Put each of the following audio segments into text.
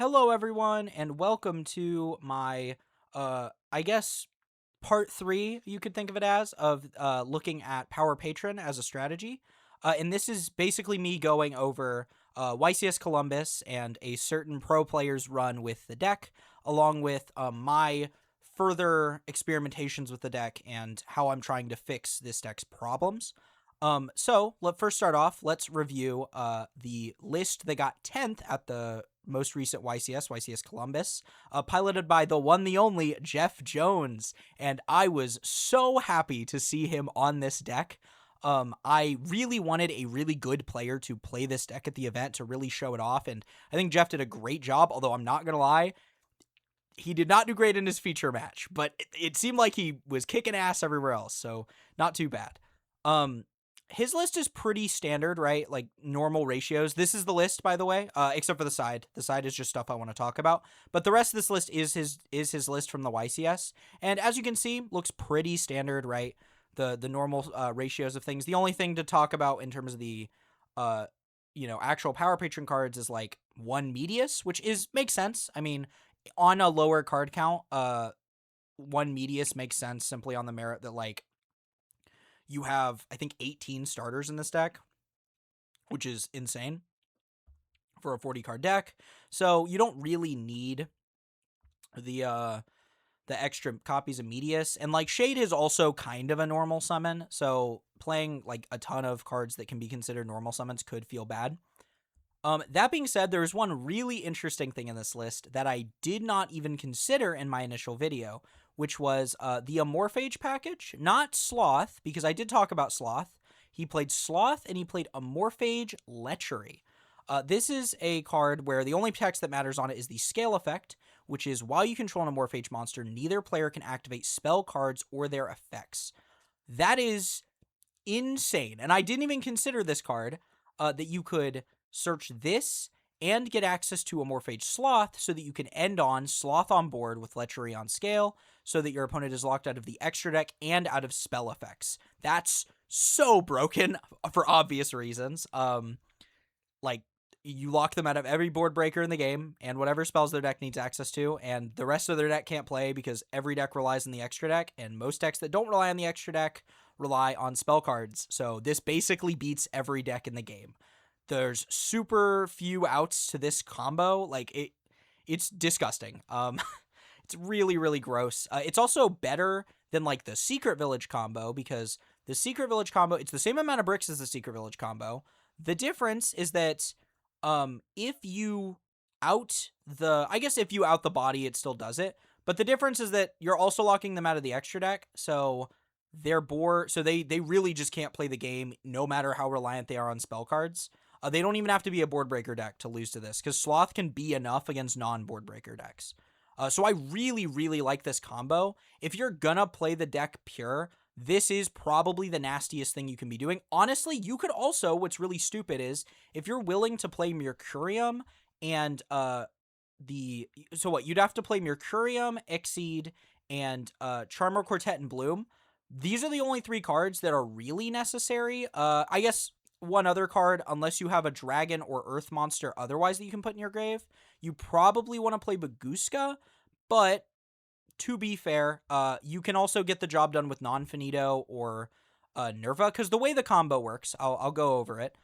Hello, everyone, and welcome to my, I guess, part three, you could think of it as, of looking at Power Patron as a strategy. And this is basically me going over YCS Columbus and a certain pro player's run with the deck, along with my further experimentations with the deck and how I'm trying to fix this deck's problems. So let's first start off. Let's review the list that got 10th at the most recent YCS Columbus, piloted by the one, the only Jeff Jones. And I was so happy to see him on this deck. I really wanted a really good player to play this deck at the event to really show it off. And I think Jeff did a great job, although I'm not going to lie, he did not do great in his feature match, but it seemed like he was kicking ass everywhere else. So not too bad. His list is pretty standard, right? Like normal ratios. This is the list, by the way, except for the side. The side is just stuff I want to talk about. But the rest of this list is his list from the YCS. And as you can see, looks pretty standard, right? The normal ratios of things. The only thing to talk about in terms of the actual Power Patron cards is like one Medius, which makes sense. I mean, on a lower card count, one Medius makes sense simply on the merit that like you have, I think, 18 starters in this deck, which is insane for a 40-card deck. So you don't really need the extra copies of Medius. And, like, Shade is also kind of a normal summon, so playing, like, a ton of cards that can be considered normal summons could feel bad. That being said, there is one really interesting thing in this list that I did not even consider in my initial video, which was the Amorphage package, not Sloth, because I did talk about Sloth. He played Sloth, and he played Amorphage Lechery. This is a card where the only text that matters on it is the scale effect, which is while you control an Amorphage monster, neither player can activate spell cards or their effects. That is insane, and I didn't even consider this card, that you could search this and get access to Amorphage Sloth so that you can end on Sloth on board with Lechery on scale so that your opponent is locked out of the extra deck and out of spell effects. That's so broken for obvious reasons. Like, you lock them out of every board breaker in the game and whatever spells their deck needs access to, and the rest of their deck can't play because every deck relies on the extra deck, and most decks that don't rely on the extra deck rely on spell cards. So this basically beats every deck in the game. There's super few outs to this combo. Like, it's disgusting. It's really, really gross. It's also better than, like, the Secret Village combo, because the Secret Village combo, it's the same amount of bricks as the Secret Village combo. The difference is that if you out if you out the body, it still does it. But the difference is that you're also locking them out of the extra deck, so they're bored. So they really just can't play the game, no matter how reliant they are on spell cards. They don't even have to be a board breaker deck to lose to this, because Sloth can be enough against non-board breaker decks. So I really, really like this combo. If you're gonna play the deck pure, this is probably the nastiest thing you can be doing. Honestly, you could also, what's really stupid is, if you're willing to play Mercurium and you'd have to play Mercurium, Exceed, and Charmer, Quartet, and Bloom. These are the only three cards that are really necessary. I guess one other card, unless you have a dragon or earth monster otherwise that you can put in your grave, you probably want to play Baguska, but to be fair, you can also get the job done with Non-Finito or Nerva, because the way the combo works, I'll go over it,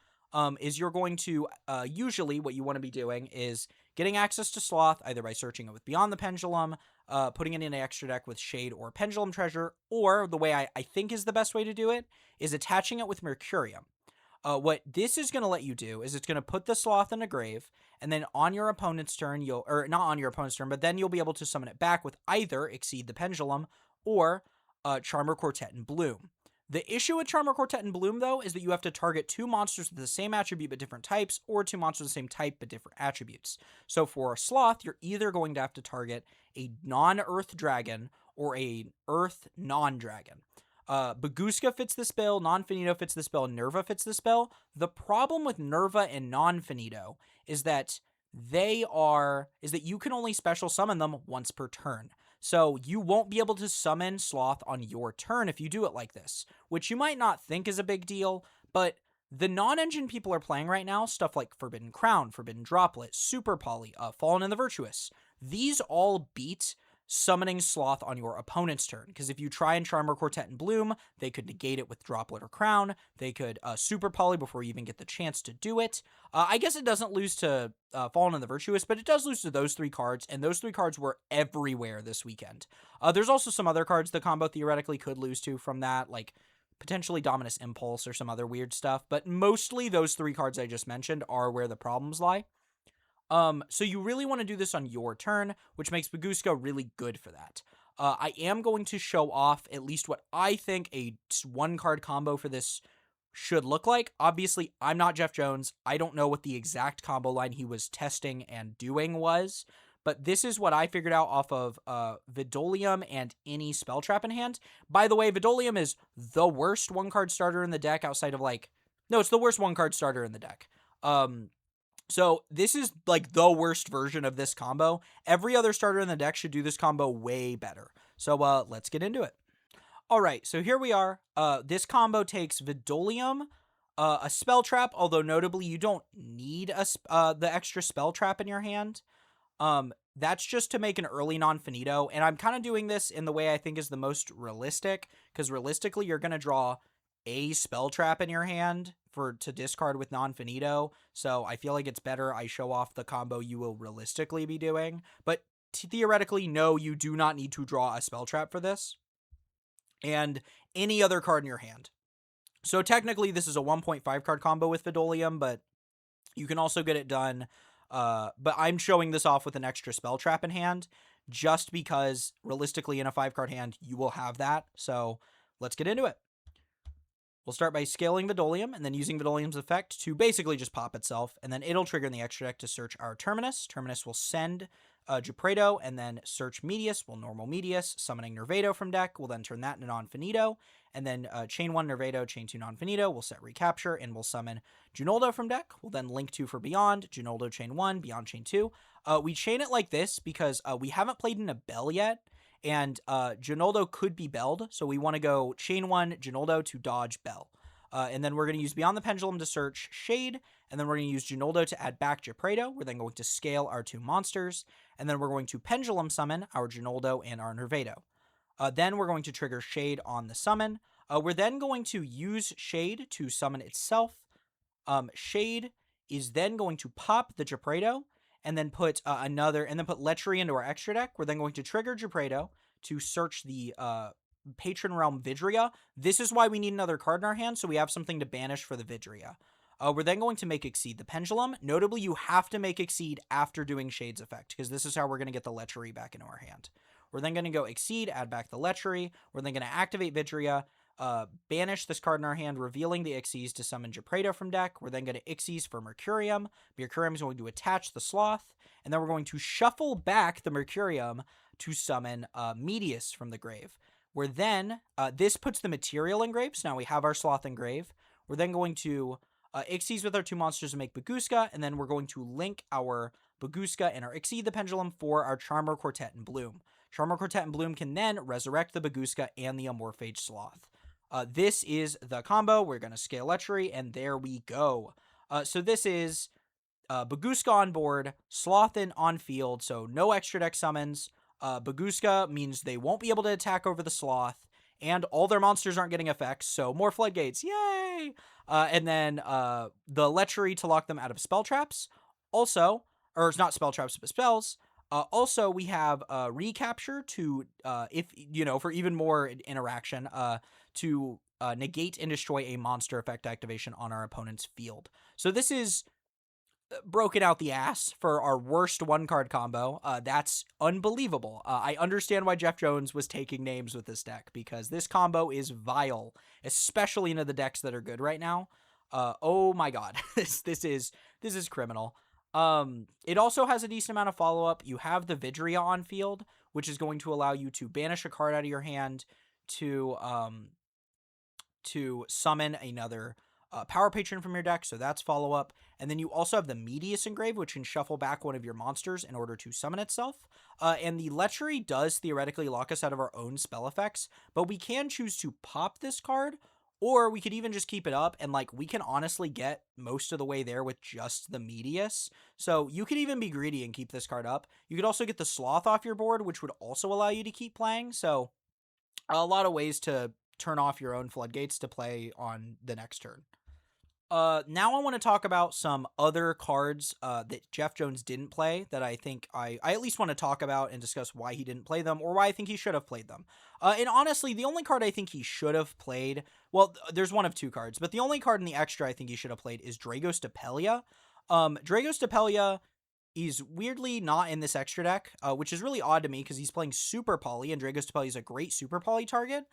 is you're going to, usually what you want to be doing is getting access to Sloth, either by searching it with Beyond the Pendulum, putting it in an extra deck with Shade or Pendulum Treasure, or the way I think is the best way to do it, is attaching it with Mercurium. What this is going to let you do is it's going to put the Sloth in a grave, and then on your opponent's turn, not on your opponent's turn, but then you'll be able to summon it back with either Exceed the Pendulum or Charmer, Quartet, and Bloom. The issue with Charmer, Quartet, and Bloom, though, is that you have to target two monsters with the same attribute but different types, or two monsters with the same type but different attributes. So for Sloth, you're either going to have to target a non-Earth dragon or a Earth non-dragon. Baguska fits the spell, Non-Finito fits the spell, Nerva fits the spell. The problem with Nerva and Non-Finito is that you can only special summon them once per turn. So you won't be able to summon Sloth on your turn if you do it like this, which you might not think is a big deal, but The non-engine people are playing right now, stuff like Forbidden Crown, Forbidden Droplet, Super Poly, Fallen in the Virtuous. These all beat summoning Sloth on your opponent's turn, because if you try and Charmer Quartet and Bloom, they could negate it with Droplet or Crown. They could Super Poly before you even get the chance to do it. I guess it doesn't lose to Fallen in the Virtuous, but it does lose to those 3 cards, and those 3 cards were everywhere this weekend. There's also some other cards the combo theoretically could lose to from that, like potentially Dominus Impulse or some other weird stuff, but mostly those 3 cards I just mentioned are where the problems lie. So you really want to do this on your turn, which makes Bagooska really good for that. I am going to show off at least what I think a 1-card combo for this should look like. Obviously, I'm not Jeff Jones. I don't know what the exact combo line he was testing and doing was, but this is what I figured out off of Vidolium and any spell trap in hand. By the way, Vidolium is the worst 1-card starter in the deck outside of no, it's the worst 1-card starter in the deck. So this is like the worst version of this combo. Every other starter in the deck should do this combo way better. So let's get into it. All right, so here we are. This combo takes Vidolium, a spell trap, although notably you don't need the extra spell trap in your hand. That's just to make an early non-finito, and I'm kind of doing this in the way I think is the most realistic, because realistically you're going to draw a spell trap in your hand to discard with non-finito, so I feel like it's better I show off the combo you will realistically be doing, but theoretically, no, you do not need to draw a spell trap for this, and any other card in your hand. So technically, this is a 1.5 card combo with Vidolium, but you can also get it done, but I'm showing this off with an extra spell trap in hand, just because realistically in a 5-card hand, you will have that, so let's get into it. We'll start by scaling Vidolium and then using Vidolium's effect to basically just pop itself, and then it'll trigger in the extra deck to search our Terminus. Terminus will send Gepredo, and then search Medius. We'll normal Medius, summoning Nervado from deck. We'll then turn that into non-finito, and then chain 1 Nervado, chain 2 non-finito. We'll set Recapture, and we'll summon Junoldo from deck. We'll then link 2 for Beyond, Junoldo chain 1, Beyond chain 2. We chain it like this because we haven't played in a Bell yet, and Junoldo could be belled, so we want to go chain 1 Junoldo to dodge Bell. And then we're going to use Beyond the Pendulum to search Shade, and then we're going to use Junoldo to add back Gepredo. We're then going to scale our 2 monsters, and then we're going to Pendulum summon our Junoldo and our Nervado. Then we're going to trigger Shade on the summon. We're then going to use Shade to summon itself. Shade is then going to pop the Gepredo, and then put put Lechery into our extra deck. We're then going to trigger Gepredo to search the Patron Realm Vidria. This is why we need another card in our hand, so we have something to banish for the Vidria. We're then going to make Exceed the Pendulum. Notably, you have to make Exceed after doing Shade's effect, because this is how we're going to get the Lechery back into our hand. We're then going to go Exceed, add back the Lechery. We're then going to activate Vidria, banish this card in our hand, revealing the Ixies to summon Gepredo from deck. We're then going to Ixies for Mercurium. Mercurium is going to attach the Sloth, and then we're going to shuffle back the Mercurium to summon Medius from the grave. We're then, this puts the material in grave, so now we have our Sloth in grave. We're then going to Ixies with our 2 monsters to make Bagooska, and then we're going to link our Bagooska and our Exceed the Pendulum for our Charmer Quartet and Bloom. Charmer Quartet and Bloom can then resurrect the Bagooska and the Amorphage Sloth. This is the combo. We're going to scale Lechery, and there we go. So this is Bagooska on board, Sloth on field, so no extra deck summons. Bagooska means they won't be able to attack over the Sloth, and all their monsters aren't getting effects, so more Floodgates, yay! And then the Lechery to lock them out of spell traps. Also, or it's not spell traps, but spells. Also, we have Recapture to, for even more interaction, to negate and destroy a monster effect activation on our opponent's field. So this is broken out the ass for our worst 1-card combo. That's unbelievable. I understand why Jeff Jones was taking names with this deck, because this combo is vile, especially into the decks that are good right now. Oh my god, this is criminal. It also has a decent amount of follow-up. You have the Vidria on field, which is going to allow you to banish a card out of your hand to summon another Power Patron from your deck, so that's follow-up. And then you also have the Medius Engrave, which can shuffle back one of your monsters in order to summon itself. And the Lechery does theoretically lock us out of our own spell effects, but we can choose to pop this card, Or we could even just keep it up, and like we can honestly get most of the way there with just the Medius. So you could even be greedy and keep this card up. You could also get the Sloth off your board, which would also allow you to keep playing. So a lot of ways to turn off your own floodgates to play on the next turn. Now I want to talk about some other cards that Jeff Jones didn't play that I think I at least want to talk about and discuss why he didn't play them or why I think he should have played them. And honestly, the only card I think he should have played, well, there's one of two cards, but the only card in the extra I think he should have played is Dragos Depelia. Dragos Depelia is weirdly not in this extra deck, which is really odd to me because he's playing Super Poly, and Dragos Depelia is a great Super Poly target.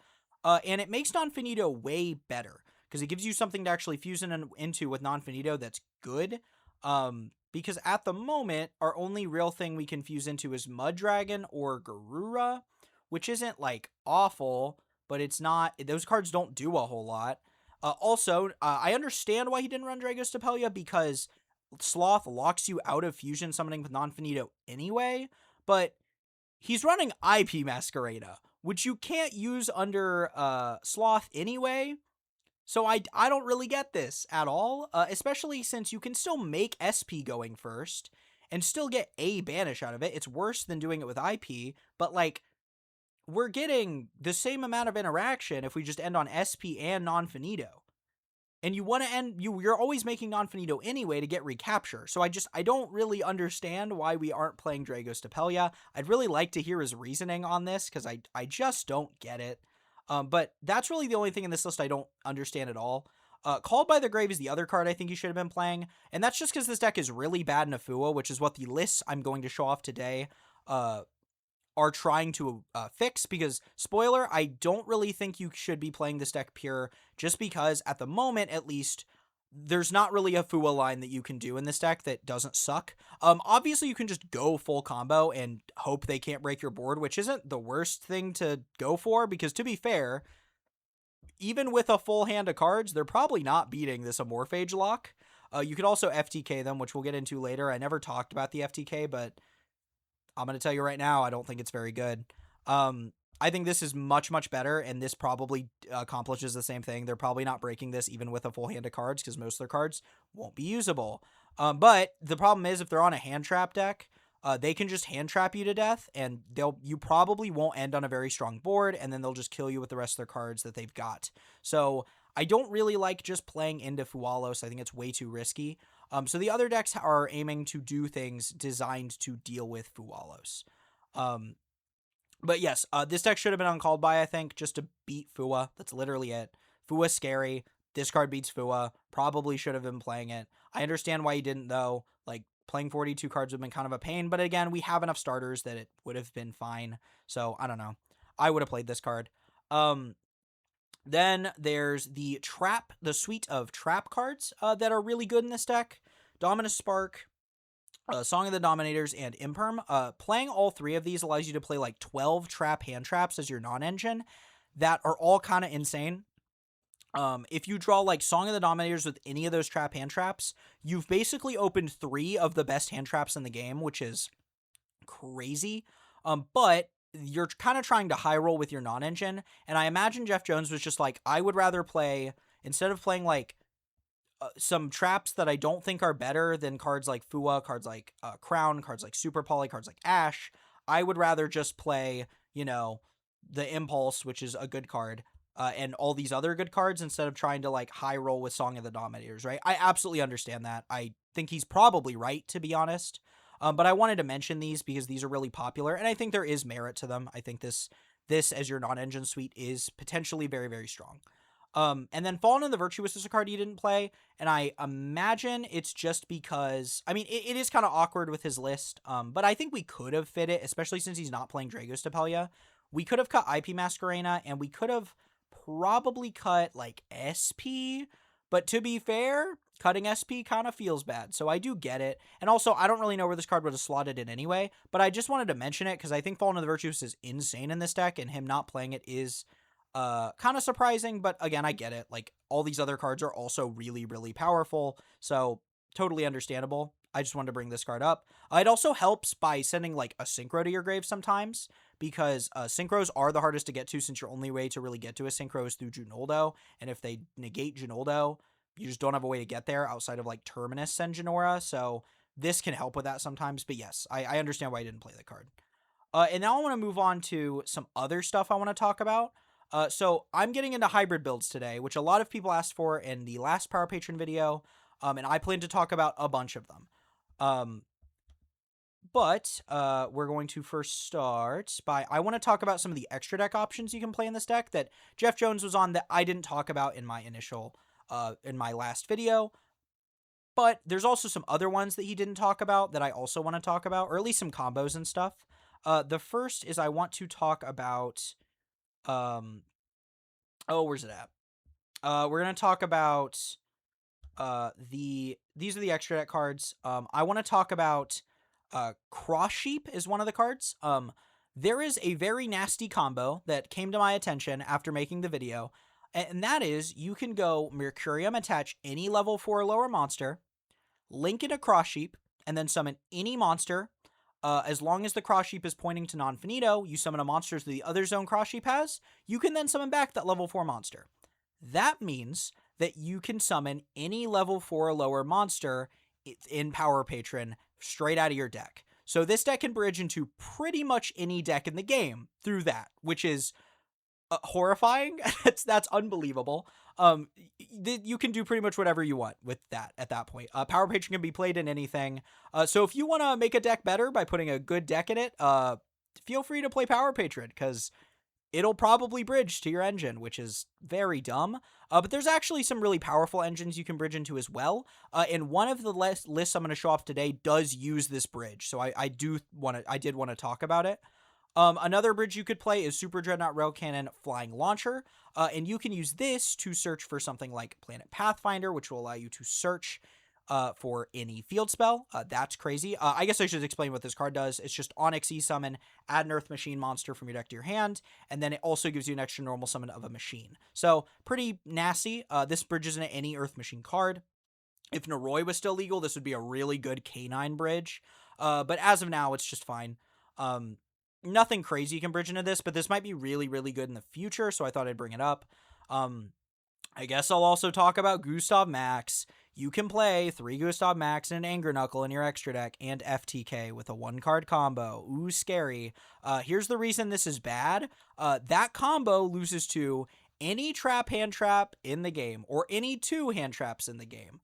And it makes Non-Finito way better because it gives you something to actually fuse into with Non-Finito that's good. Because at the moment, our only real thing we can fuse into is Mud Dragon or Garura, which isn't like awful, but it's not, those cards don't do a whole lot. Also, I understand why he didn't run Dragos Depelia because Sloth locks you out of fusion summoning with Non-Finito anyway, but he's running IP Masquerada, which you can't use under Sloth anyway. So I don't really get this at all, especially since you can still make SP going first and still get a banish out of it. It's worse than doing it with IP, but like we're getting the same amount of interaction if we just end on SP and Non-Finito. And you want to end, you're always making Non-Finito anyway to get recapture. So I don't really understand why we aren't playing Dragos Depelia. I'd really like to hear his reasoning on this because I just don't get it. But that's really the only thing in this list I don't understand at all. Called by the Grave is the other card I think you should have been playing, and that's just because this deck is really bad in Afua, which is what the lists I'm going to show off today are trying to fix, because, spoiler, I don't really think you should be playing this deck pure, just because, at the moment, at least, there's not really a Fua line that you can do in this deck that doesn't suck. Obviously, you can just go full combo and hope they can't break your board, which isn't the worst thing to go for, because, to be fair, even with a full hand of cards, they're probably not beating this Amorphage lock. You could also FTK them, which we'll get into later. I never talked about the FTK, but I'm going to tell you right now, I don't think it's very good. I think this is much, much better, and this probably accomplishes the same thing. They're probably not breaking this even with a full hand of cards, because most of their cards won't be usable. But the problem is, if they're on a hand trap deck, they can just hand trap you to death, and you probably won't end on a very strong board, and then they'll just kill you with the rest of their cards that they've got. So I don't really like just playing into Fualos. I think it's way too risky. So the other decks are aiming to do things designed to deal with Fualos. But yes, this deck should have been uncalled by, I think, just to beat Fua. That's literally it. Fua's scary. This card beats Fua. Probably should have been playing it. I understand why he didn't, though. Like, playing 42 cards would have been kind of a pain. But again, we have enough starters that it would have been fine. So, I don't know. I would have played this card. Then there's the suite of trap cards that are really good in this deck. Dominus Spark, Song of the Dominators, and Imperm. Playing all three of these allows you to play like 12 trap hand traps as your non-engine that are all kind of insane. If you draw like Song of the Dominators with any of those trap hand traps, you've basically opened 3 of the best hand traps in the game, which is crazy. But you're kind of trying to high roll with your non-engine, and I imagine Jeff Jones was just like, I would rather play, instead of playing like some traps that I don't think are better than cards like Fua, cards like Crown, cards like Super Poly, cards like Ash, I would rather just play, the Impulse, which is a good card, and all these other good cards instead of trying to like high roll with Song of the Dominators, right? I absolutely understand that. I think he's probably right, to be honest. But I wanted to mention these because these are really popular, and I think there is merit to them. I think this as your non-engine suite is potentially very, very strong. And then Fallen in the Virtuous is a card you didn't play, and I imagine it's just because, I mean, it is kind of awkward with his list, but I think we could have fit it, especially since he's not playing Dragos Depelia. We could have cut IP Masquerena, and we could have probably cut, like, SP, but to be fair, cutting SP kind of feels bad, so I do get it. And also, I don't really know where this card would have slotted in anyway, but I just wanted to mention it, because I think Fallen in the Virtuous is insane in this deck, and him not playing it is kind of surprising, but again, I get it. Like, all these other cards are also really, really powerful, so totally understandable. I just wanted to bring this card up. It also helps by sending, like, a Synchro to your grave sometimes, because synchros are the hardest to get to, since your only way to really get to a synchro is through Junoldo, and if they negate Junoldo, you just don't have a way to get there outside of like Terminus and Genora, so this can help with that sometimes. But yes, I understand why I didn't play the card. And now I want to move on to some other stuff I want to talk about. So I'm getting into hybrid builds today, which a lot of people asked for in the last Power Patron video, and I plan to talk about a bunch of them. But we're going to first start by, I want to talk about some of the extra deck options you can play in this deck that Jeff Jones was on that I didn't talk about in my in my last video. But there's also some other ones that he didn't talk about that I also want to talk about, or at least some combos and stuff. The first is I want to talk about, where's it at? We're going to talk about, these are the extra deck cards. I want to talk about, Cross Sheep is one of the cards. There is a very nasty combo that came to my attention after making the video, and that is you can go Mercurium, attach any level 4 or lower monster, link it a Cross Sheep, and then summon any monster. As long as the Cross Sheep is pointing to non-finito, you summon a monster that the other zone Cross Sheep has, you can then summon back that level 4 monster. That means that you can summon any level 4 or lower monster in Power Patron straight out of your deck. So this deck can bridge into pretty much any deck in the game through that, which is horrifying. That's unbelievable. You can do pretty much whatever you want with that at that point. Power Patron can be played in anything. So if you want to make a deck better by putting a good deck in it, feel free to play Power Patron, because it'll probably bridge to your engine, which is very dumb. But there's actually some really powerful engines you can bridge into as well. And one of the lists I'm going to show off today does use this bridge, so I did want to talk about it. Another bridge you could play is Super Dreadnought Rail Cannon Flying Launcher, and you can use this to search for something like Planet Pathfinder, which will allow you to search for any field spell. That's crazy. I guess I should explain what this card does. It's just Onyx E-Summon, add an Earth Machine monster from your deck to your hand, and then it also gives you an extra normal summon of a machine. So, pretty nasty. This bridges into any Earth Machine card. If Noroi was still legal, this would be a really good K9 bridge. But as of now, it's just fine. Nothing crazy you can bridge into this, but this might be really, really good in the future, so I thought I'd bring it up. I guess I'll also talk about Gustav Max. You can play 3 Gustav Max and an Anger Knuckle in your extra deck and FTK with a 1-card combo. Ooh, scary. Here's the reason this is bad. That combo loses to any trap hand trap in the game, or any 2 hand traps in the game.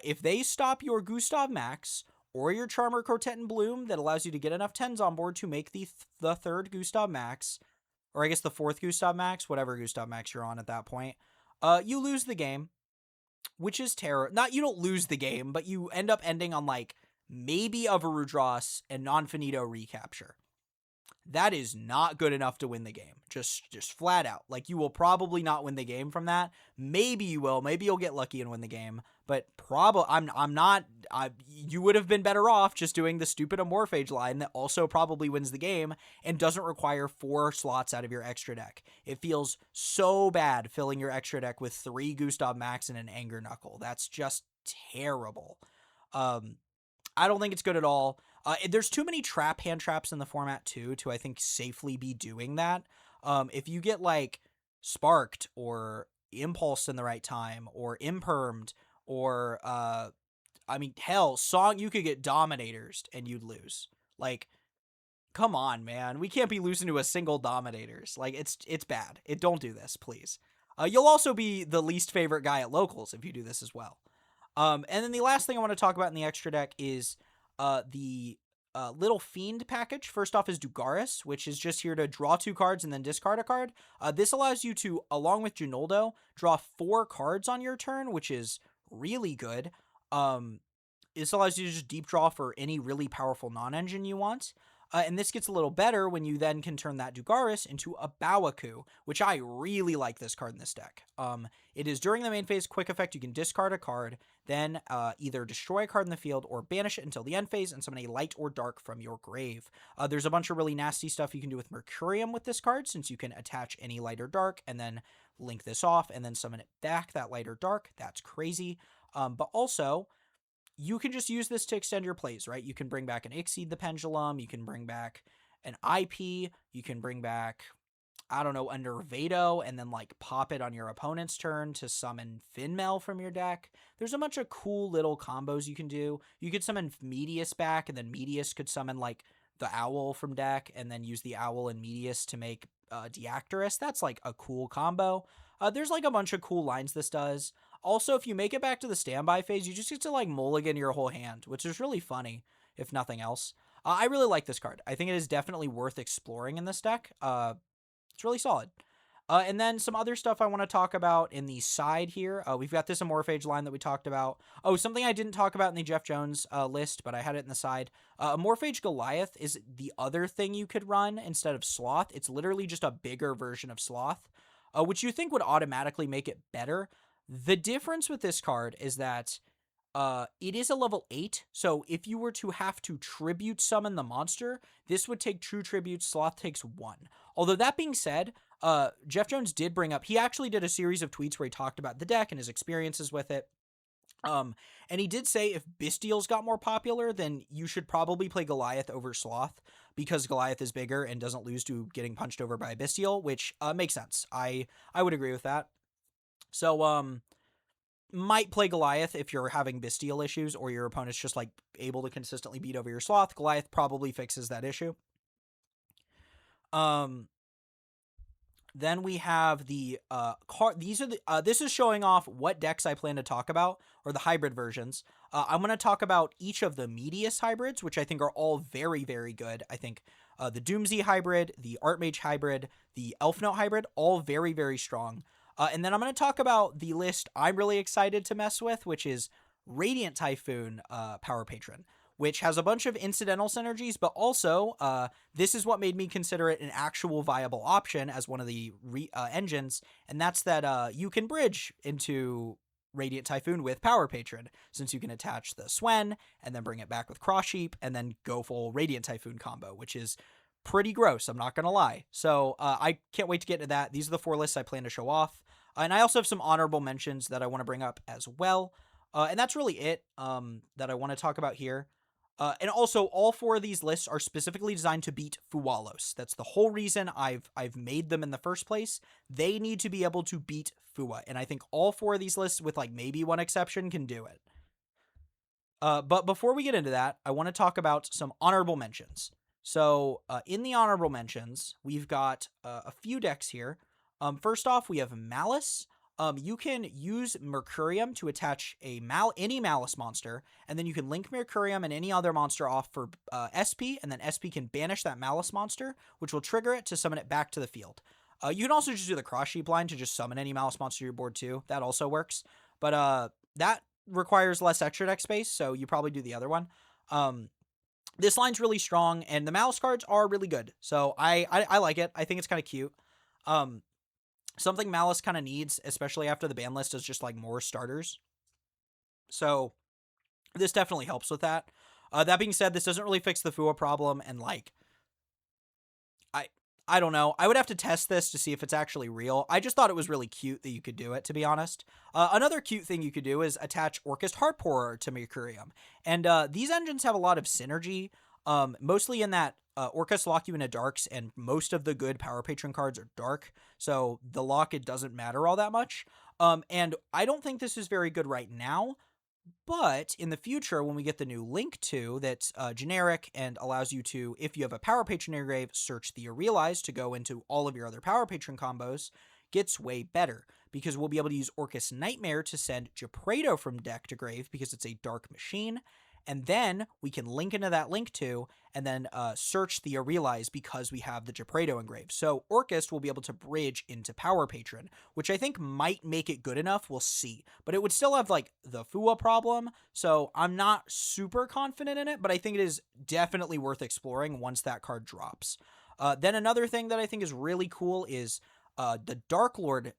If they stop your Gustav Max or your Charmer Crotetan Bloom that allows you to get enough 10s on board to make the 3rd Gustav Max, or I guess the 4th Gustav Max, whatever Gustav Max you're on at that point, you lose the game, which is terrible. You don't lose the game, but you end up ending on like maybe a Varudras and non-finito recapture. That is not good enough to win the game. Just flat out. Like, you will probably not win the game from that. Maybe you will. Maybe you'll get lucky and win the game. But you would have been better off just doing the stupid Amorphage line that also probably wins the game and doesn't require 4 slots out of your extra deck. It feels so bad filling your extra deck with 3 Gustav Max and an Anger Knuckle. That's just terrible. I don't think it's good at all. There's too many trap hand traps in the format too to, I think, safely be doing that. If you get like Sparked or Impulsed in the right time, or Impermed, or hell, you could get Dominators and you'd lose. Like, come on, man. We can't be losing to a single Dominators. Like, it's bad. Don't do this, please. You'll also be the least favorite guy at locals if you do this as well. And then the last thing I want to talk about in the extra deck is the Little Fiend package. First off is Dugaris, which is just here to draw 2 cards and then discard a card. This allows you to, along with Junoldo, draw 4 cards on your turn, which is really good. This allows you to just deep draw for any really powerful non-engine you want. And this gets a little better when you then can turn that Dugaris into a Bawaku, which I really like this card in this deck. It is during the main phase quick effect, you can discard a card, then either destroy a card in the field or banish it until the end phase and summon a light or dark from your grave. There's a bunch of really nasty stuff you can do with Mercurium with this card, since you can attach any light or dark and then link this off and then summon it back, that light or dark. That's crazy. But also, you can just use this to extend your plays, right? You can bring back an Exceed the Pendulum. You can bring back an IP. You can bring back, I don't know, a Nervado, and then like pop it on your opponent's turn to summon Finmel from your deck. There's a bunch of cool little combos you can do. You could summon Medius back, and then Medius could summon like the Owl from deck, and then use the Owl and Medius to make Deactorus. That's like a cool combo. There's like a bunch of cool lines this does. Also, if you make it back to the standby phase, you just get to like mulligan your whole hand, which is really funny, if nothing else. I really like this card. I think it is definitely worth exploring in this deck. It's really solid. And then some other stuff I want to talk about in the side here. We've got this Amorphage line that we talked about. Oh, something I didn't talk about in the Jeff Jones list, but I had it in the side. Amorphage Goliath is the other thing you could run instead of Sloth. It's literally just a bigger version of Sloth, which you think would automatically make it better. The difference with this card is that it is a level 8, so if you were to have to tribute summon the monster, this would take 2 tributes, Sloth takes 1. Although that being said, Jeff Jones did bring up, he actually did a series of tweets where he talked about the deck and his experiences with it. And he did say if Bystials got more popular, then you should probably play Goliath over Sloth, because Goliath is bigger and doesn't lose to getting punched over by a Bystial, which makes sense. I would agree with that. So, might play Goliath if you're having Bystial issues or your opponent's just like able to consistently beat over your Sloth. Goliath probably fixes that issue. Then we have the card. These are the this is showing off what decks I plan to talk about, or the hybrid versions. I'm going to talk about each of the Medius hybrids, which I think are all very, very good. I think the DoomZ hybrid, the Artmage hybrid, the Elfnote hybrid, all very, very strong. And then I'm going to talk about the list I'm really excited to mess with, which is Radiant Typhoon Power Patron, which has a bunch of incidental synergies, but also this is what made me consider it an actual viable option as one of the engines, and that's that you can bridge into Radiant Typhoon with Power Patron, since you can attach the Swen and then bring it back with Cross Sheep and then go full Radiant Typhoon combo, which is pretty gross, I'm not going to lie. So I can't wait to get into that. These are the 4 lists I plan to show off. And I also have some honorable mentions that I want to bring up as well. And that's really it that I want to talk about here. And also, all 4 of these lists are specifically designed to beat Fuwalos. That's the whole reason I've made them in the first place. They need to be able to beat Fuwa. And I think all 4 of these lists, with like maybe one exception, can do it. But before we get into that, I want to talk about some honorable mentions. So in the honorable mentions, we've got a few decks here. First off, we have Malice. You can use Mercurium to attach any Malice monster, and then you can link Mercurium and any other monster off for SP, and then SP can banish that Malice monster, which will trigger it to summon it back to the field. You can also just do the Cross Sheep line to just summon any Malice monster to your board too. That also works, but that requires less extra deck space, so you probably do the other one. This line's really strong, and the Malice cards are really good, so I like it. I think it's kind of cute. Something Malice kind of needs, especially after the ban list, is just like more starters. So this definitely helps with that. That being said, this doesn't really fix the Fua problem, and like, I don't know. I would have to test this to see if it's actually real. I just thought it was really cute that you could do it, to be honest. Another cute thing you could do is attach Orcust Heartpourer to Mercurium. And these engines have a lot of synergy, mostly in that Orcust lock you into darks, and most of the good Power Patron cards are dark, so the lock, it doesn't matter all that much. And I don't think this is very good right now, but in the future, when we get the new Link 2 that's generic and allows you to, if you have a Power Patron in your grave, search the Realize to go into all of your other Power Patron combos, gets way better, because we'll be able to use Orcust Nightmare to send Gepredo from deck to grave, because it's a dark machine, and then we can link into that Link 2 and then search the Realize because we have the Gepredo engraved. So Orcust will be able to bridge into Power Patron, which I think might make it good enough. We'll see. But it would still have like the Fua problem, so I'm not super confident in it, but I think it is definitely worth exploring once that card drops. Then another thing that I think is really cool is the Dark Lord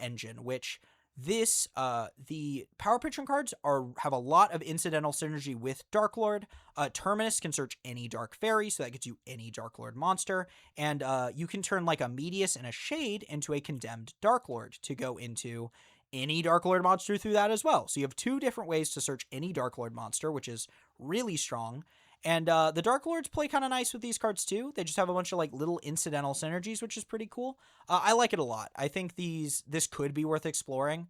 engine, which the Power Patron cards have a lot of incidental synergy with Dark Lord. Terminus can search any Dark Fairy, so that gets you any Dark Lord monster, and you can turn like a Medius and a Shade into a Condemned Dark Lord to go into any Dark Lord monster through that as well. So you have 2 different ways to search any Dark Lord monster, which is really strong. And the Dark Lords play kind of nice with these cards too. They just have a bunch of like little incidental synergies, which is pretty cool. I like it a lot. I think this could be worth exploring.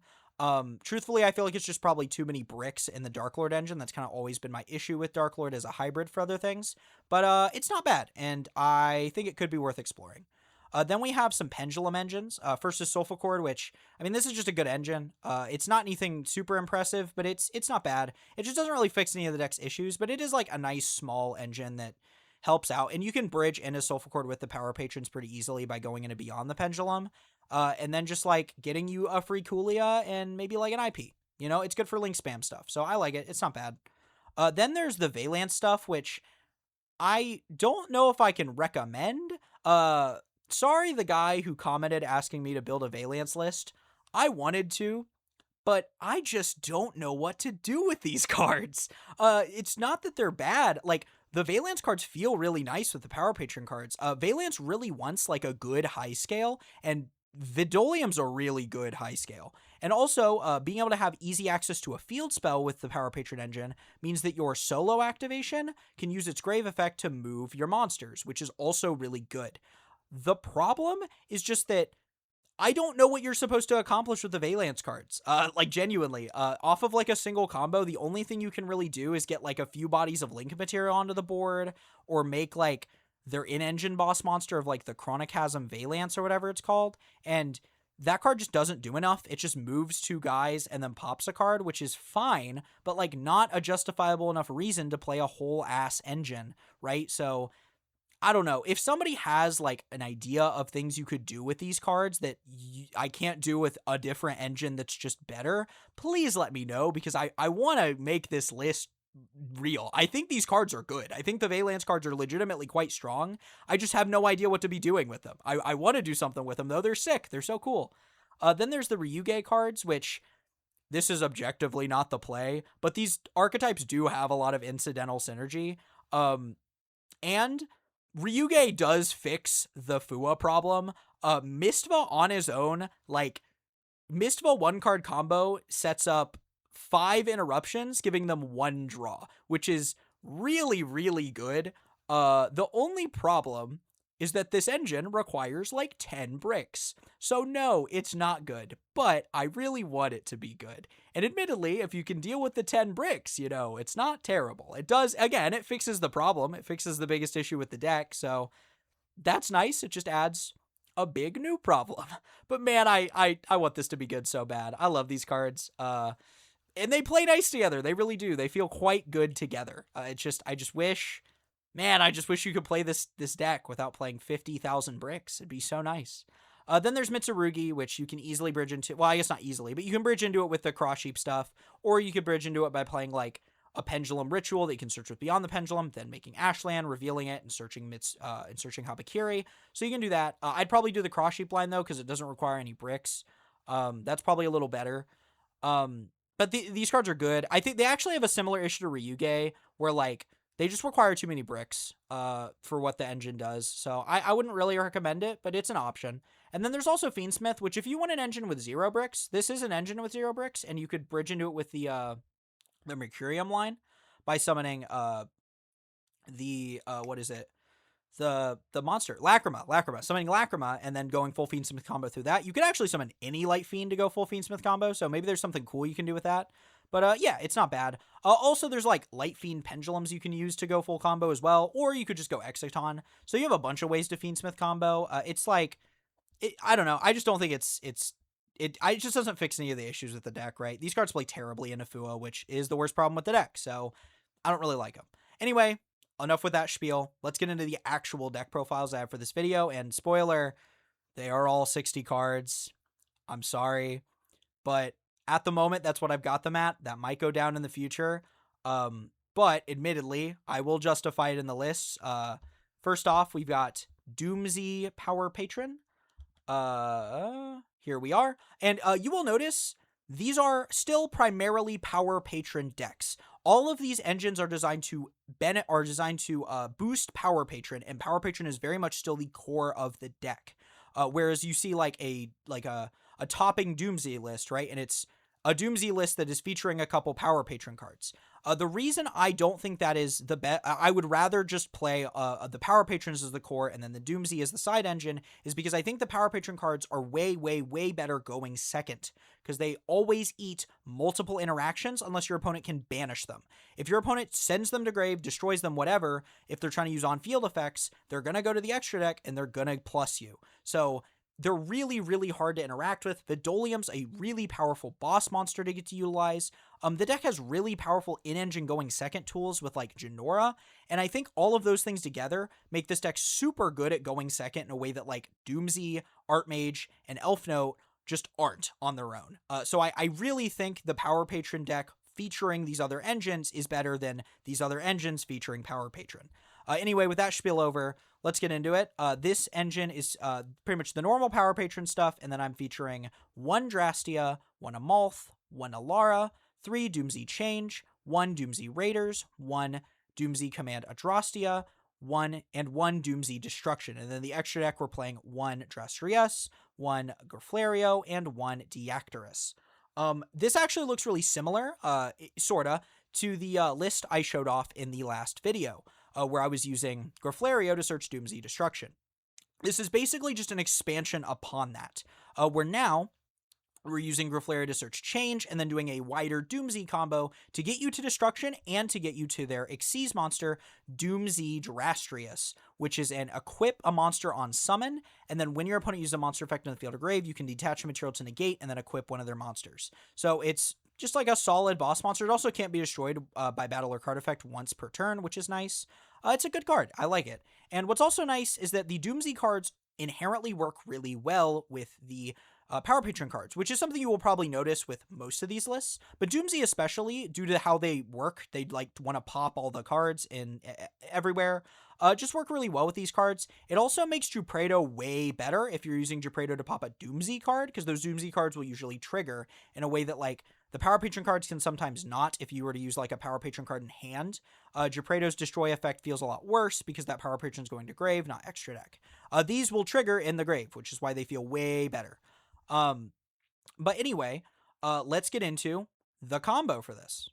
Truthfully, I feel like it's just probably too many bricks in the Dark Lord engine. That's kind of always been my issue with Dark Lord as a hybrid for other things. But it's not bad, and I think it could be worth exploring. Then we have some pendulum engines. First is Sulfur, which, I mean, this is just a good engine. It's not anything super impressive, but it's not bad. It just doesn't really fix any of the deck's issues, but it is like a nice small engine that helps out. And you can bridge into Sulfur with the Power Patrons pretty easily by going into Beyond the Pendulum. And then just like getting you a free Coolia and maybe like an IP. You know, it's good for link spam stuff. So I like it. It's not bad. Then there's the Valance stuff, which I don't know if I can recommend. Sorry, the guy who commented asking me to build a Valance list. I wanted to, but I just don't know what to do with these cards. It's not that they're bad. Like, the Valance cards feel really nice with the Power Patron cards. Valance really wants, like, a good high scale, and Vidolium's a really good high scale. And also, being able to have easy access to a field spell with the Power Patron engine means that your solo activation can use its Grave effect to move your monsters, which is also really good. The problem is just that I don't know what you're supposed to accomplish with the Valance cards. Like, genuinely, off of, like, a single combo, the only thing you can really do is get, like, a few bodies of Link material onto the board, or make, like, their in-engine boss monster of, like, the Chronochasm Valance or whatever it's called, and that card just doesn't do enough. It just moves 2 guys and then pops a card, which is fine, but, like, not a justifiable enough reason to play a whole-ass engine, right? So I don't know. If somebody has, like, an idea of things you could do with these cards that I can't do with a different engine that's just better, please let me know, because I want to make this list real. I think these cards are good. I think the Valance cards are legitimately quite strong. I just have no idea what to be doing with them. I want to do something with them, though. They're sick. They're so cool. Then there's the Ryuge cards, which this is objectively not the play, but these archetypes do have a lot of incidental synergy. And Ryuge does fix the Fua problem. Mistva on his own, like, Mistva 1-card combo sets up 5 interruptions, giving them 1 draw, which is really, really good. The only problem is that this engine requires like 10 bricks. So no, it's not good, but I really want it to be good. And admittedly, if you can deal with the 10 bricks, you know, it's not terrible. It does, again, it fixes the problem. It fixes the biggest issue with the deck, so that's nice. It just adds a big new problem. But man, I want this to be good so bad. I love these cards. And they play nice together. They really do. They feel quite good together. I just wish, man, I just wish you could play this deck without playing 50,000 bricks. It'd be so nice. Then there's Mitsurugi, which you can easily bridge into. Well, I guess not easily, but you can bridge into it with the Cross Sheep stuff, or you could bridge into it by playing like a Pendulum Ritual that you can search with Beyond the Pendulum, then making Ashland, revealing it, and searching Habakiri. So you can do that. I'd probably do the Cross Sheep line though, because it doesn't require any bricks. That's probably a little better. But these cards are good. I think they actually have a similar issue to Ryuge, where like they just require too many bricks for what the engine does. So I wouldn't really recommend it, but it's an option. And then there's also Fiendsmith, which if you want an engine with 0 bricks, this is an engine with 0 bricks, and you could bridge into it with the Mercurium line by summoning what is it? The monster, Lacrima, summoning Lacrima, and then going full Fiendsmith combo through that. You could actually summon any Light Fiend to go full Fiendsmith combo, so maybe there's something cool you can do with that. But yeah, it's not bad. Also, there's like Light Fiend pendulums you can use to go full combo as well, or you could just go Exciton. So you have a bunch of ways to Fiendsmith combo. It's like, I don't know. I just don't think it just doesn't fix any of the issues with the deck, right? These cards play terribly in Afua, which is the worst problem with the deck, so I don't really like them. Anyway, enough with that spiel. Let's get into the actual deck profiles I have for this video, and spoiler, they are all 60 cards. I'm sorry, but at the moment, that's what I've got them at. That might go down in the future, but admittedly, I will justify it in the lists. First off, we've got DoomZ Power Patron. Here we are. And you will notice these are still primarily Power Patron decks. All of these engines are designed to boost Power Patron, and Power Patron is very much still the core of the deck. Whereas you see like a topping DoomZ list, right? And it's a DoomZ list that is featuring a couple Power Patron cards. The reason I don't think that is the best, I would rather just play the Power Patrons as the core and then the DoomZ as the side engine, is because I think the Power Patron cards are way, way, way better going second, because they always eat multiple interactions unless your opponent can banish them. If your opponent sends them to grave, destroys them, whatever, if they're trying to use on-field effects, they're going to go to the extra deck and they're going to plus you. So they're really, really hard to interact with. Vidolium's a really powerful boss monster to get to utilize. The deck has really powerful in-engine going second tools with like Genora, and I think all of those things together make this deck super good at going second in a way that like DoomZ, Artmage, and Elfnote just aren't on their own. So I really think the Power Patron deck featuring these other engines is better than these other engines featuring Power Patron. Anyway, with that spiel over, let's get into it. This engine is pretty much the normal Power Patron stuff, and then I'm featuring 1 Drastia, 1 Amalth, 1 Alara, 3 DoomZ Change, 1 DoomZ Raiders, 1 DoomZ Command Adrastia, 1 DoomZ Destruction. And then the extra deck, we're playing 1 Drastrius, 1 Graflario, and 1 Deactorus. This actually looks really similar, sorta, to the list I showed off in the last video, where I was using Graflario to search DoomZ Destruction. This is basically just an expansion upon that, where now we're using Graflario to search Change and then doing a wider DoomZ combo to get you to Destruction and to get you to their Xyz monster, DoomZ Drastrius, which is an equip a monster on summon, and then when your opponent uses a monster effect on the field or grave, you can detach a material to negate and then equip one of their monsters. So it's just like a solid boss monster. It also can't be destroyed by battle or card effect once per turn, which is nice. It's a good card. I like it. And what's also nice is that the DoomZ cards inherently work really well with the Power Patron cards, which is something you will probably notice with most of these lists. But DoomZ especially, due to how they work, they like want to pop all the cards in everywhere. Just work really well with these cards. It also makes Jupredo way better if you're using Jupredo to pop a DoomZ card, because those DoomZ cards will usually trigger in a way that like the Power Patron cards can sometimes not if you were to use like a Power Patron card in hand. Jupredo's Destroy effect feels a lot worse because that Power Patron's going to grave, not extra deck. These will trigger in the grave, which is why they feel way better. But anyway, let's get into the combo for this.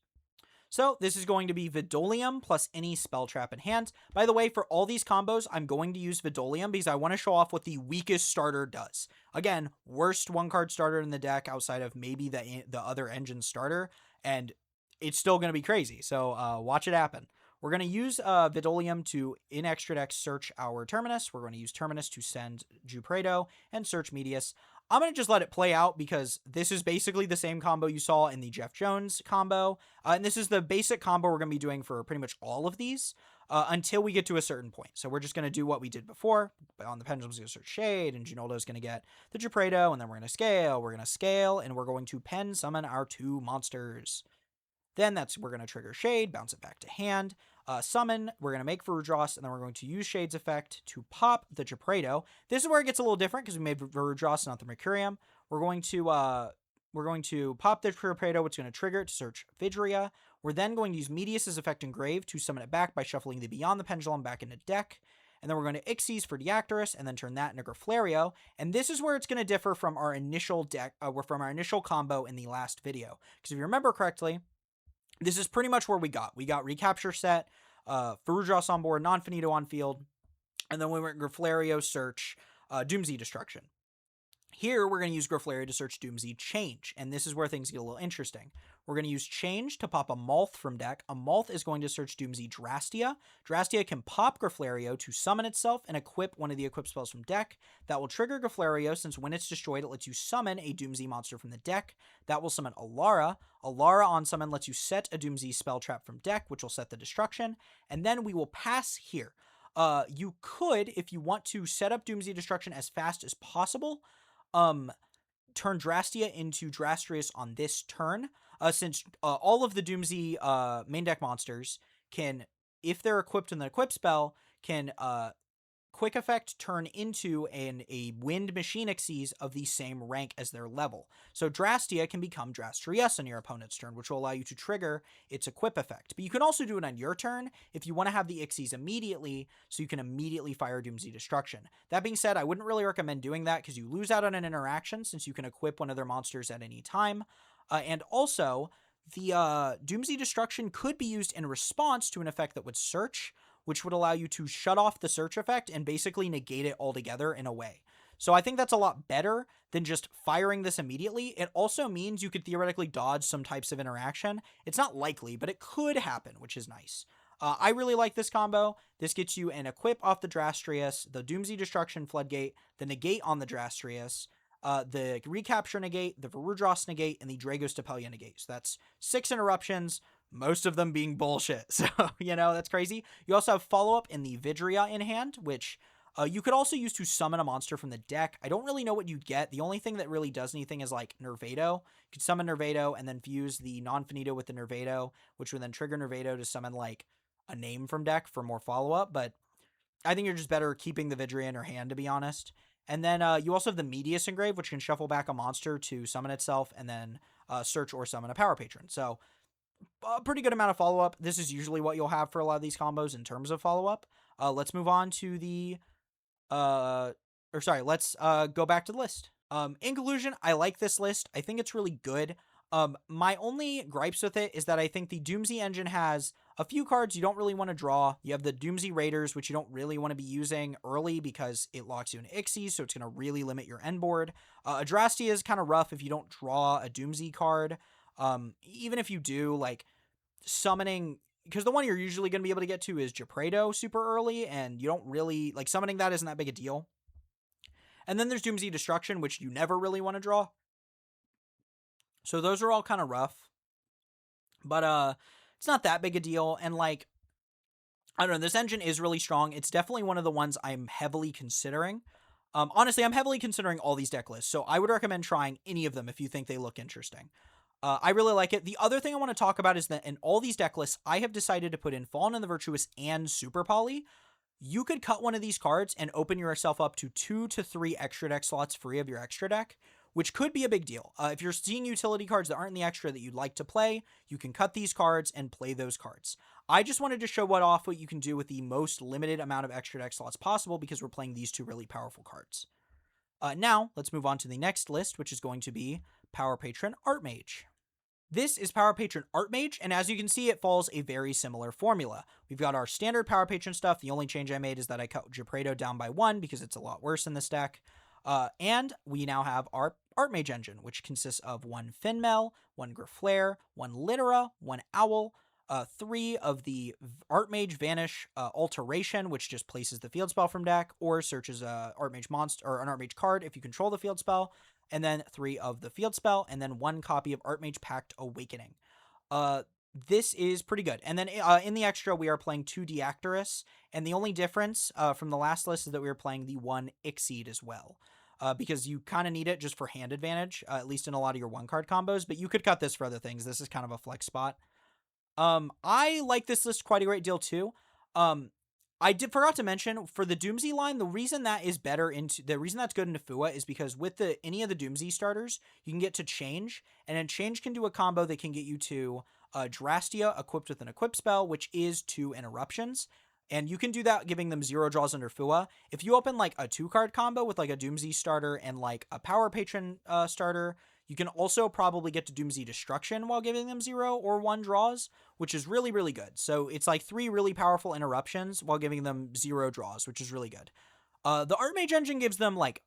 So this is going to be Vidolium plus any spell trap in hand. By the way, for all these combos, I'm going to use Vidolium because I want to show off what the weakest starter does. Again, worst 1-card starter in the deck outside of maybe the other engine starter, and it's still going to be crazy. So watch it happen. We're going to use Vidolium to, in extra deck, search our Terminus. We're going to use Terminus to send Jupredo and search Medius. I'm going to just let it play out because this is basically the same combo you saw in the Jeff Jones combo. And this is the basic combo we're going to be doing for pretty much all of these until we get to a certain point. So we're just going to do what we did before. On the Pendulum's going to search Shade, and Ginoldo's going to get the Jupredo, and then we're going to scale, and we're going to pen summon our 2 monsters. Then we're going to trigger Shade, bounce it back to hand, summon, we're going to make Varudros, and then we're going to use Shade's effect to pop the Jupredo. This is where it gets a little different because we made Varudros, not the Mercurium. We're going to pop the Jupredo, which is going to trigger it to search Vidria. We're then going to use Medius' effect in Grave to summon it back by shuffling the Beyond the Pendulum back into deck. And then we're going to Xyz for Deactorus, and then turn that into Graflario. And this is where it's going to differ from our initial deck, from our initial combo in the last video. Because if you remember correctly, this is pretty much where we got. We got Recapture Set, Varudros on board, Non-Finito on field, and then we went Graflario search DoomZ Destruction. Here, we're going to use Graflario to search DoomZ Change, and this is where things get a little interesting. We're going to use Change to pop a Amalth from deck. Amalth is going to search DoomZ Drastia. Drastia can pop Graflario to summon itself and equip one of the equip spells from deck. That will trigger Graflario, since when it's destroyed, it lets you summon a DoomZ monster from the deck. That will summon Alara. Alara on summon lets you set a DoomZ spell trap from deck, which will set the destruction, and then we will pass here. You could, if you want to set up DoomZ Destruction as fast as possible, turn Drastia into Drastrius on this turn, since all of the DoomZ main deck monsters can, if they're equipped in the equip spell, can quick effect turn into a wind machine Xyz of the same rank as their level. So Drastia can become Drastrius on your opponent's turn, which will allow you to trigger its equip effect. But you can also do it on your turn if you want to have the Xyz immediately, so you can immediately fire DoomZ Destruction. That being said, I wouldn't really recommend doing that because you lose out on an interaction since you can equip one of their monsters at any time. And also, the DoomZ Destruction could be used in response to an effect that would search, which would allow you to shut off the search effect and basically negate it altogether in a way. So I think that's a lot better than just firing this immediately. It also means you could theoretically dodge some types of interaction. It's not likely, but it could happen, which is nice. I really like this combo. This gets you an equip off the Drastrius, the DoomZ Destruction Floodgate, the negate on the Drastrius, the recapture negate, the Varudros negate, and the Dragos Tapelia negate. So that's 6 interruptions, most of them being bullshit. So, that's crazy. You also have follow-up in the Vidria in hand, which you could also use to summon a monster from the deck. I don't really know what you'd get. The only thing that really does anything is like Nervado. You could summon Nervado and then fuse the non-finito with the Nervado, which would then trigger Nervado to summon like a name from deck for more follow-up. But I think you're just better keeping the Vidria in your hand, to be honest. And then you also have the Medius Engrave, which can shuffle back a monster to summon itself and then search or summon a Power Patron. So a pretty good amount of follow-up. This is usually what you'll have for a lot of these combos in terms of follow-up. Let's move on to the... let's go back to the list. In conclusion, I like this list. I think it's really good. My only gripes with it is that I think the DoomZ engine has a few cards you don't really want to draw. You have the DoomZ Raiders, which you don't really want to be using early because it locks you in Ixie, so it's going to really limit your end board. Adrastea is kind of rough if you don't draw a DoomZ card. Even if you do, like, summoning... Because the one you're usually going to be able to get to is Gepredo super early, and you don't really... Like, summoning that isn't that big a deal. And then there's DoomZ Destruction, which you never really want to draw. So those are all kind of rough. But, it's not that big a deal, and, like, I don't know, this engine is really strong. It's definitely one of the ones I'm heavily considering. Honestly, I'm heavily considering all these deck lists, so I would recommend trying any of them if you think they look interesting. I really like it. The other thing I want to talk about is that in all these deck lists, I have decided to put in Fallen and the Virtuous and Super Poly. You could cut one of these cards and open yourself up to 2 to 3 extra deck slots free of your extra deck, which could be a big deal. If you're seeing utility cards that aren't in the extra that you'd like to play, you can cut these cards and play those cards. I just wanted to show what you can do with the most limited amount of extra deck slots possible because we're playing these 2 really powerful cards. Now, let's move on to the next list, which is going to be Power Patron Artmage. This is Power Patron Artmage, and as you can see, it follows a very similar formula. We've got our standard Power Patron stuff. The only change I made is that I cut Gepredo down by 1 because it's a lot worse in this deck. And we now have our Artmage engine, which consists of 1 Finmel, 1 Griflair, 1 Littera, 1 Owl, 3 of the Artmage Vanish Alteration, which just places the field spell from deck, or searches a Artmage monster or an Artmage card if you control the field spell, and then 3 of the field spell, and then 1 copy of Artmage Pact Awakening. This is pretty good. And then in the extra, we are playing 2 Deactorus, and the only difference from the last list is that we are playing the 1 Exceed as well. Because you kind of need it just for hand advantage, at least in a lot of your 1-card combos, but you could cut this for other things. This is kind of a flex spot. I like this list quite a great deal too. I forgot to mention for the DoomZ line, the reason that is better the reason that's good in Nafua is because with any of the DoomZ starters, you can get to Change, and then Change can do a combo that can get you to Drastea equipped with an equip spell, which is 2 interruptions. And you can do that giving them 0 draws under Fua. If you open like a 2-card combo with like a DoomZ starter and like a Power Patron starter, you can also probably get to DoomZ Destruction while giving them 0 or 1 draws, which is really, really good. So it's like 3 really powerful interruptions while giving them 0 draws, which is really good. The Artmage engine gives them like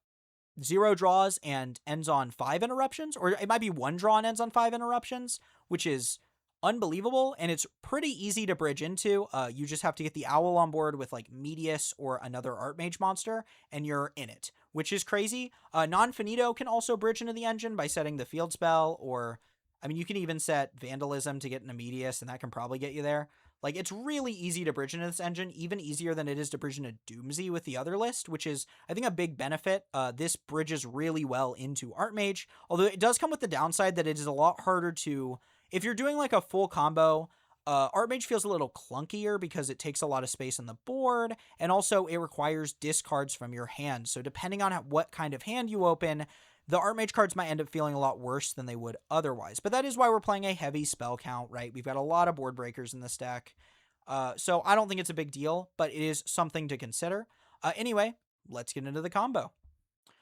0 draws and ends on 5 interruptions, or it might be 1 draw and ends on 5 interruptions, which is unbelievable, and it's pretty easy to bridge into. You just have to get the Owl on board with like Medius or another Artmage monster, and you're in it, which is crazy. Non-Finito can also bridge into the engine by setting the field spell, or, I mean, you can even set Vandalism to get into Medius, and that can probably get you there. Like, it's really easy to bridge into this engine, even easier than it is to bridge into DoomZ with the other list, which is, I think, a big benefit. This bridges really well into Artmage, although it does come with the downside that it is a lot harder to... If you're doing like a full combo, Artmage feels a little clunkier because it takes a lot of space on the board, and also it requires discards from your hand. So depending on what kind of hand you open, the Artmage cards might end up feeling a lot worse than they would otherwise. But that is why we're playing a heavy spell count, right? We've got a lot of board breakers in this deck. So I don't think it's a big deal, but it is something to consider. Anyway, let's get into the combo.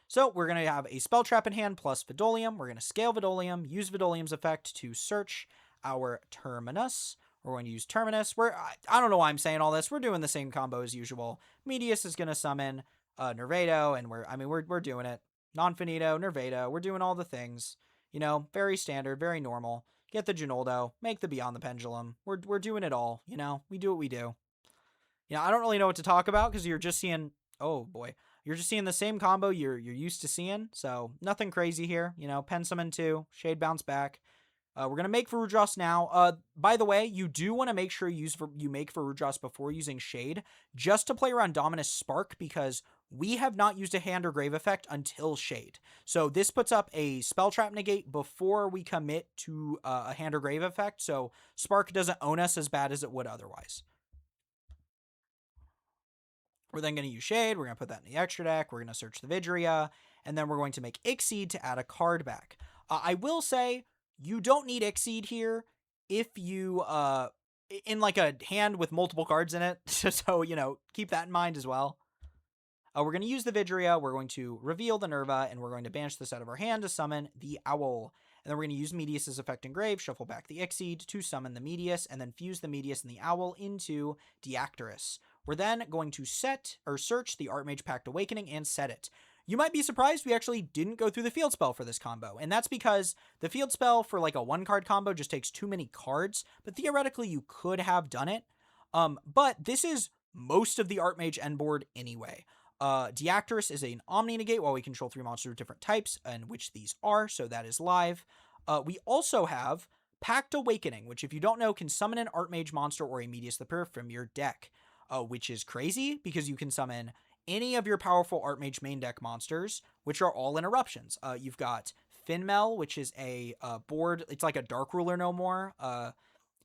So we're going to have a Spell Trap in hand plus Vidolium. We're going to scale Vidolium, use Vidolium's effect to search our Terminus. We're going to use Terminus. I don't know why I'm saying all this. We're doing the same combo as usual. Medius is going to summon Nervado, and we're doing it. Nonfinito, Nervado. We're doing all the things. You know, very standard, very normal. Get the Genoldo, make the Beyond the Pendulum. We're doing it all. You know, we do what we do. You know, I don't really know what to talk about because you're just seeing. Oh boy, you're just seeing the same combo you're used to seeing. So nothing crazy here. You know, Pen Summon 2, Shade Bounce Back. We're going to make Varudras now. By the way, you do want to make sure you make Varudras before using Shade, just to play around Dominus Spark, because we have not used a hand or grave effect until Shade. So this puts up a Spell Trap negate before we commit to a hand or grave effect, so Spark doesn't own us as bad as it would otherwise. We're then going to use Shade, we're going to put that in the extra deck, we're going to search the Vidria, and then we're going to make Exceed to add a card back. I will say, you don't need Exceed here if you, in like a hand with multiple cards in it, so, you know, keep that in mind as well. We're going to use the Vidria, we're going to reveal the Nerva, and we're going to banish this out of our hand to summon the Owl. And then we're going to use Medius's Effect Engrave, shuffle back the Exceed to summon the Medius, and then fuse the Medius and the Owl into Diactorus. We're then going to search the Artmage Pact Awakening and set it. You might be surprised we actually didn't go through the field spell for this combo, and that's because the field spell for like a 1-card combo just takes too many cards, but theoretically you could have done it. But this is most of the Artmage end board anyway. Diactorus is an Omni Negate while we control 3 monsters of different types, and which these are, so that is live. We also have Pact Awakening, which if you don't know, can summon an Artmage monster or a Medius the Purr from your deck, which is crazy because you can summon any of your powerful Artmage main deck monsters, which are all in eruptions. You've got Finmel, which is a board, it's like a Dark Ruler no more.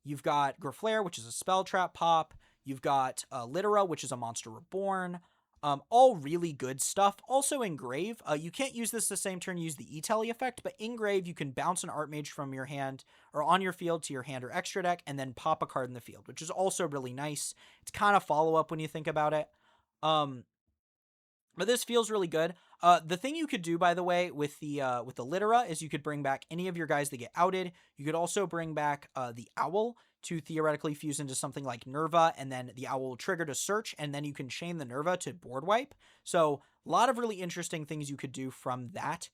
You've got Graflare, which is a Spell Trap pop. You've got Litera, which is a Monster Reborn. All really good stuff. Also Engrave, you can't use this the same turn you use the E-Tele effect, but Engrave, you can bounce an Artmage from your hand or on your field to your hand or extra deck and then pop a card in the field, which is also really nice. It's kind of follow-up when you think about it. But this feels really good. The thing you could do, by the way, with the Litera is you could bring back any of your guys that get outed. You could also bring back the Owl to theoretically fuse into something like Nerva, and then the Owl will trigger to search, and then you can chain the Nerva to board wipe. So a lot of really interesting things you could do from that.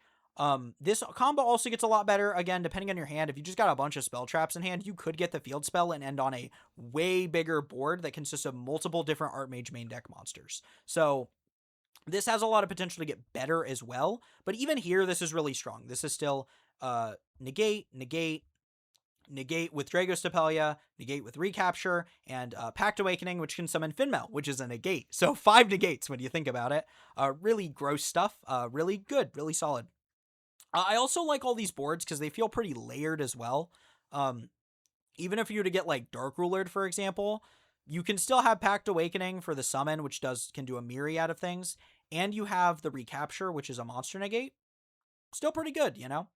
This combo also gets a lot better, again, depending on your hand. If you just got a bunch of spell traps in hand, you could get the field spell and end on a way bigger board that consists of multiple different Artmage main deck monsters. So this has a lot of potential to get better as well, but even here, this is really strong. This is still negate with Dragostapelia, negate with Recapture, and Pact Awakening, which can summon Finmel, which is a negate. So 5 negates when you think about it. Really gross stuff. Really good, really solid. I also like all these boards because they feel pretty layered as well. Even if you were to get like Dark Rulered, for example, you can still have Pact Awakening for the summon, which can do a myriad of things, and you have the Recapture, which is a monster negate. Still pretty good, you know?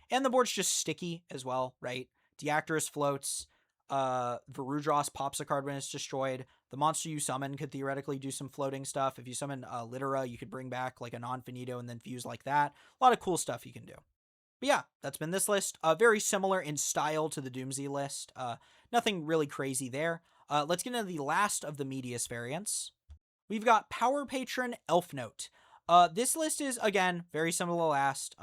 And the board's just sticky as well, right? Diactorus floats, Varudras pops a card when it's destroyed. The monster you summon could theoretically do some floating stuff. If you summon Litera, you could bring back like a non-finito and then fuse like that. A lot of cool stuff you can do. But yeah, that's been this list. Very similar in style to the DoomZ list. Nothing really crazy there. Let's get into the last of the Medius variants. We've got Power Patron Elfnote. This list is, again, very similar to last.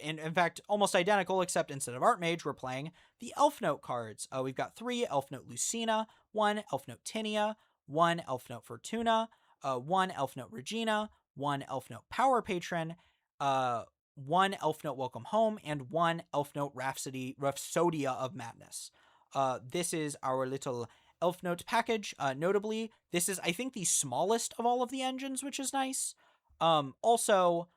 In fact, almost identical, except instead of Artmage, we're playing the Elfnote cards. We've got 3 Elfnote Lucina, 1 Elfnote Tinia, 1 Elfnote Fortuna, 1 Elfnote Regina, 1 Elfnote Power Patron, 1 Elfnote Welcome Home, and 1 Elfnote Rhapsodia of Madness. This is our little Elfnote package. Notably, this is, I think, the smallest of all of the engines, which is nice. Also,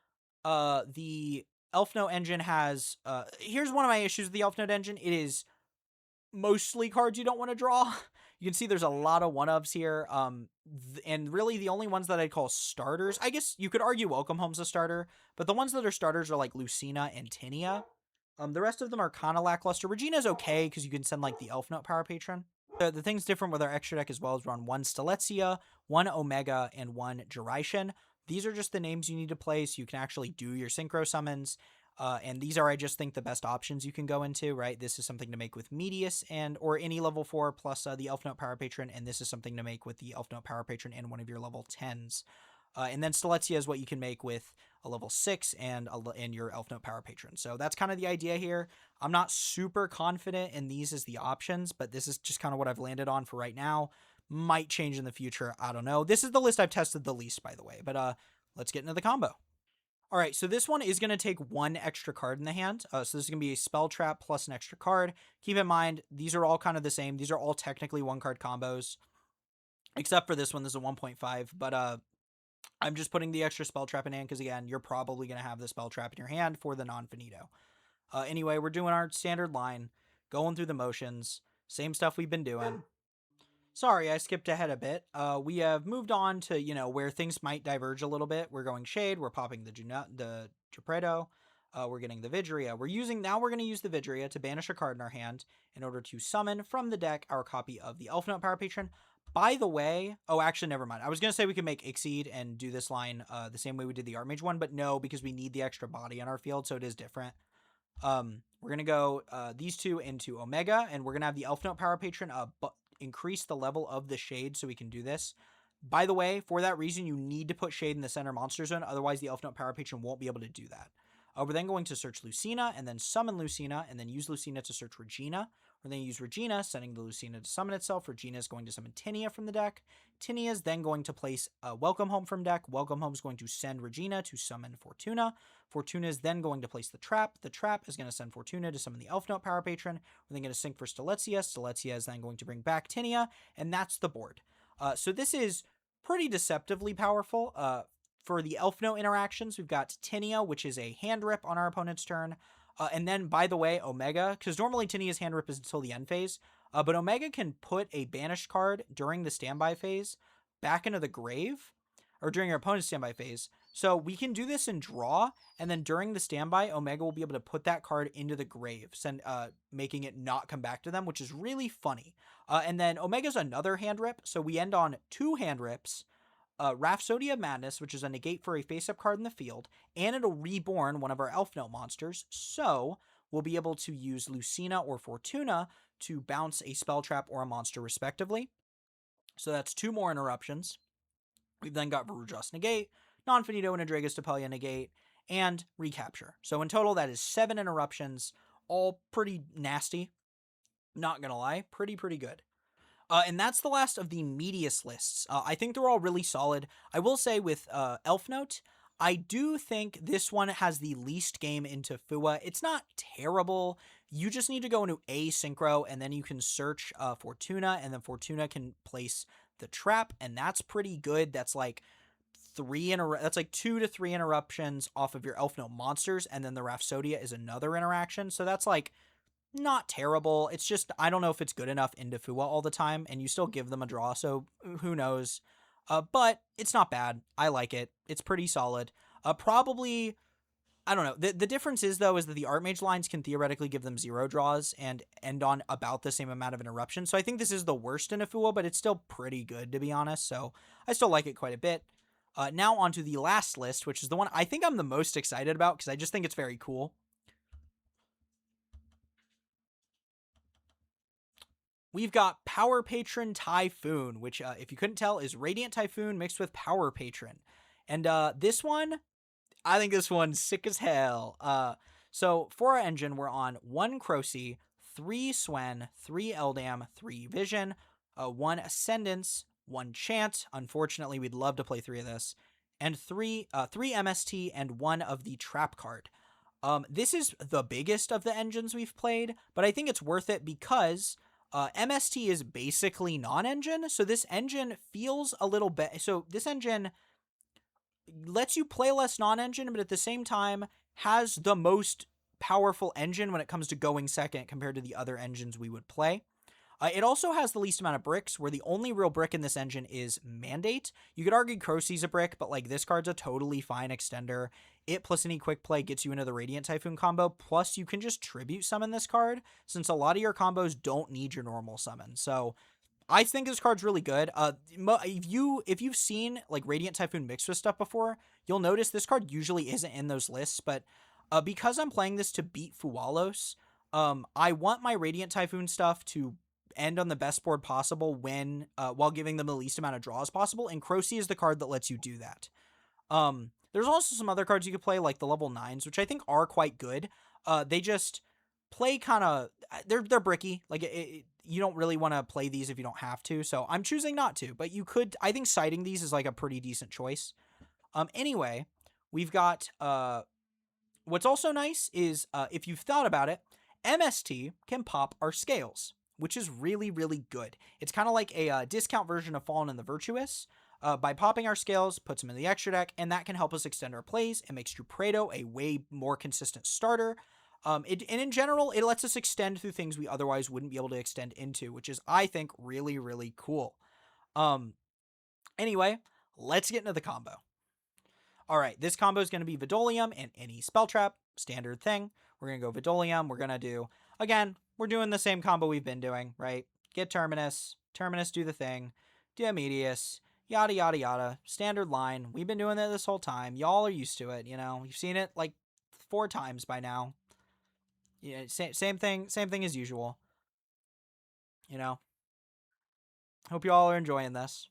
the Elfnote engine has, here's one of my issues with the Elfnote engine. It is mostly cards you don't want to draw. You can see there's a lot of one-ofs here, and really the only ones that I'd call starters, I guess you could argue Welcome Home's a starter, but the ones that are starters are like Lucina and Tinia. The rest of them are kind of lackluster. Regina's okay, because you can send like the Elfnote Power Patron. The thing's different with our extra deck as well, is we're on 1 Stelezia, 1 Omega, and 1 Jiraishin. These are just the names you need to play so you can actually do your synchro summons. And these are, I just think, the best options you can go into, right? This is something to make with Medius or any level 4 plus the Elfnote Power Patron, and this is something to make with the Elfnote Power Patron and one of your level 10s. And then Staletia is what you can make with a level 6 and your Elfnote Power Patron. So that's kind of the idea here. I'm not super confident in these as the options, but this is just kind of what I've landed on for right now. Might change in the future. I don't know. This is the list I've tested the least, by the way. But let's get into the combo. All right, so this one is going to take one extra card in the hand. So this is going to be a spell trap plus an extra card. Keep in mind, these are all kind of the same. These are all technically one-card combos, except for this one. This is a 1.5, but I'm just putting the extra spell trap in hand because, again, you're probably going to have the spell trap in your hand for the non-finito. Anyway, we're doing our standard line, going through the motions, same stuff we've been doing. Sorry, I skipped ahead a bit. We have moved on to, where things might diverge a little bit. We're going Shade. We're popping the Geppetto. We're getting the Vidria. Now we're going to use the Vidria to banish a card in our hand in order to summon from the deck our copy of the Elfnote Power Patron. By the way, actually, never mind. I was going to say we could make Exceed and do this line the same way we did the Artmage one, but no, because we need the extra body on our field, so it is different. We're going to go these two into Omega, and we're going to have the Elfnote Power Patron increase the level of the Shade so we can do this. By the way, for that reason, you need to put Shade in the center monster zone, otherwise the Elfnote Power Patron won't be able to do that. We're then going to search Lucina, and then summon Lucina, and then use Lucina to search Regina. We're then use Regina, sending the Lucina to summon itself. Regina is going to summon Tinia from the deck. Tinia is then going to place a Welcome Home from deck. Welcome Home is going to send Regina to summon Fortuna. Fortuna is then going to place the Trap. The Trap is going to send Fortuna to summon the Elfnote Power Patron. We're then going to sync for Staletia. Staletia is then going to bring back Tinia, and that's the board. So this is pretty deceptively powerful. For the Elfnote interactions, we've got Tinia, which is a hand rip on our opponent's turn. And then, by the way, Omega, because normally Tinia's hand rip is until the end phase, but Omega can put a banished card during the standby phase back into the grave, or during your opponent's standby phase. So we can do this in draw, and then during the standby, Omega will be able to put that card into the grave, making it not come back to them, which is really funny. And then Omega's another hand rip, so we end on 2 hand rips. Rhapsody of Madness, which is a negate for a face-up card in the field, and it'll reborn one of our Elfnote monsters, so we'll be able to use Lucina or Fortuna to bounce a spell trap or a monster respectively. So that's 2 more interruptions. We've then got Verudras Negate, Non-Finito and Adragas Tapelia Negate, and Recapture. So in total, that is 7 interruptions, all pretty nasty. Not gonna lie, pretty good. And that's the last of the Medius lists. I think they're all really solid. I will say with Elfnote, I do think this one has the least game into Fua. It's not terrible. You just need to go into A Synchro, and then you can search Fortuna, and then Fortuna can place the Trap, and that's pretty good. That's like 2 to 3 interruptions off of your Elfnote monsters, and then the Rhapsodia is another interaction. So that's like not terrible. It's just, I don't know if it's good enough into Fua all the time, and you still give them a draw, so who knows. But it's not bad. I like it. It's pretty solid. Probably, I don't know. The difference is, though, is that the Artmage lines can theoretically give them 0 draws and end on about the same amount of interruptions. So I think this is the worst in a Fua, but it's still pretty good, to be honest. So I still like it quite a bit. Now on to the last list, which is the one I think I'm the most excited about, because I just think it's very cool. We've got Power Patron Typhoon, which, if you couldn't tell, is Radiant Typhoon mixed with Power Patron. And this one, I think this one's sick as hell. So for our engine, we're on 1 Crocy, 3 Swen, 3 Eldam, 3 Vision, 1 Ascendance, 1 Chant. Unfortunately, we'd love to play 3 of this. And 3 MST and 1 of the Trap card. This is the biggest of the engines we've played, but I think it's worth it because MST is basically non-engine, so this engine feels a little bit. So this engine lets you play less non-engine, but at the same time has the most powerful engine when it comes to going second compared to the other engines we would play. It also has the least amount of bricks, where the only real brick in this engine is Mandate. You could argue Crocy's a brick, but like this card's a totally fine extender. It plus any quick play gets you into the Radiant Typhoon combo, plus you can just tribute summon this card, since a lot of your combos don't need your normal summon. So I think this card's really good. If you've seen like Radiant Typhoon mixed with stuff before, you'll notice this card usually isn't in those lists, but Because I'm playing this to beat Fualos, I want my Radiant Typhoon stuff to end on the best board possible when while giving them the least amount of draws possible, and Crocy is the card that lets you do that. There's also some other cards you could play, like the level 9s, which I think are quite good. They just play kind of... They're bricky. Like, you don't really want to play these if you don't have to, so I'm choosing not to. But you could... I think siding these is, like, a pretty decent choice. Anyway, we've got... what's also nice is, if you've thought about it, MST can pop our scales, which is really, really good. It's kind of like a discount version of Fallen and the Virtuous. By popping our scales, puts them in the extra deck, and that can help us extend our plays. It makes Drupredo a way more consistent starter. And in general, it lets us extend through things we otherwise wouldn't be able to extend into, which is, I think, really, really cool. Anyway, let's get into the combo. All right, this combo is going to be Vidolium and any spell trap, standard thing. We're going to go Vidolium. We're going to do, again, we're doing the same combo we've been doing, right? Get Terminus, Terminus do the thing, do Immedius, yada, yada, yada. Standard line. We've been doing that this whole time. Y'all are used to it, you know. You've seen it like 4 times by now. Yeah, same thing as usual. You know. Hope you all are enjoying this.